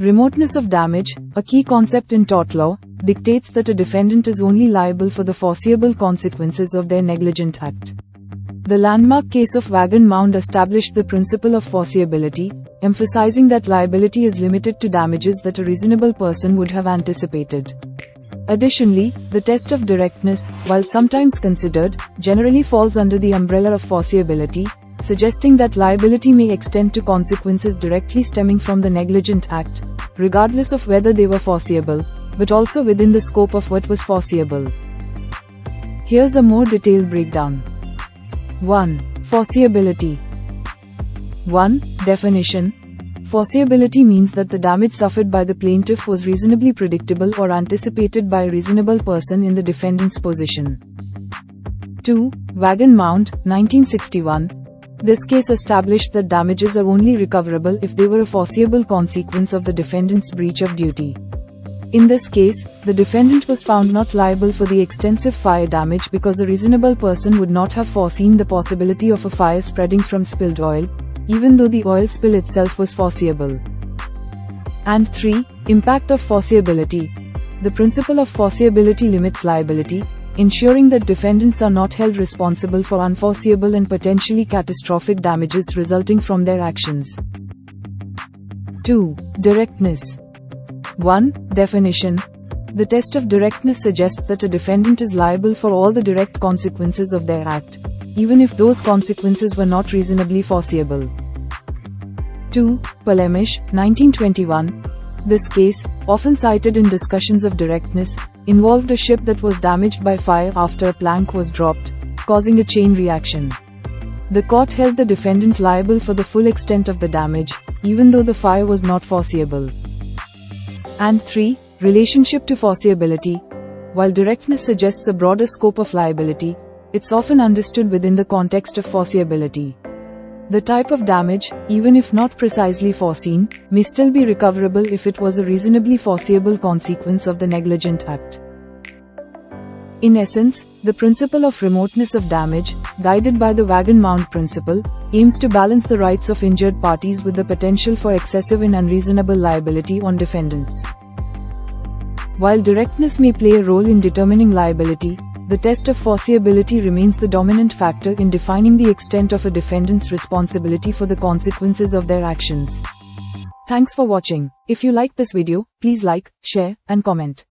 Remoteness of damage, a key concept in tort law, dictates that a defendant is only liable for the foreseeable consequences of their negligent act. The landmark case of Wagon Mound established the principle of foreseeability, emphasizing that liability is limited to damages that a reasonable person would have anticipated. Additionally, the test of directness, while sometimes considered, generally falls under the umbrella of foreseeability, suggesting that liability may extend to consequences directly stemming from the negligent act, regardless of whether they were foreseeable, but also within the scope of what was foreseeable. Here's a more detailed breakdown. 1. Foreseeability. 1. Definition. Foreseeability means that the damage suffered by the plaintiff was reasonably predictable or anticipated by a reasonable person in the defendant's position. 2. Wagon Mound, 1961. This case established that damages are only recoverable if they were a foreseeable consequence of the defendant's breach of duty. In this case, the defendant was found not liable for the extensive fire damage because a reasonable person would not have foreseen the possibility of a fire spreading from spilled oil, even though the oil spill itself was foreseeable. And 3. Impact of foreseeability. The principle of foreseeability limits liability, ensuring that defendants are not held responsible for unforeseeable and potentially catastrophic damages resulting from their actions. 2. Directness. 1. Definition. The test of directness suggests that a defendant is liable for all the direct consequences of their act, even if those consequences were not reasonably foreseeable. 2. Polemish, 1921. This case, often cited in discussions of directness, involved a ship that was damaged by fire after a plank was dropped, causing a chain reaction. The court held the defendant liable for the full extent of the damage, even though the fire was not foreseeable. And 3. Relationship to foreseeability. While directness suggests a broader scope of liability, it's often understood within the context of foreseeability. The type of damage, even if not precisely foreseen, may still be recoverable if it was a reasonably foreseeable consequence of the negligent act. In essence, the principle of remoteness of damage, guided by the Wagon Mound principle, aims to balance the rights of injured parties with the potential for excessive and unreasonable liability on defendants. While directness may play a role in determining liability, the test of foreseeability remains the dominant factor in defining the extent of a defendant's responsibility for the consequences of their actions. Thanks for watching. If you liked this video, please like, share, and comment.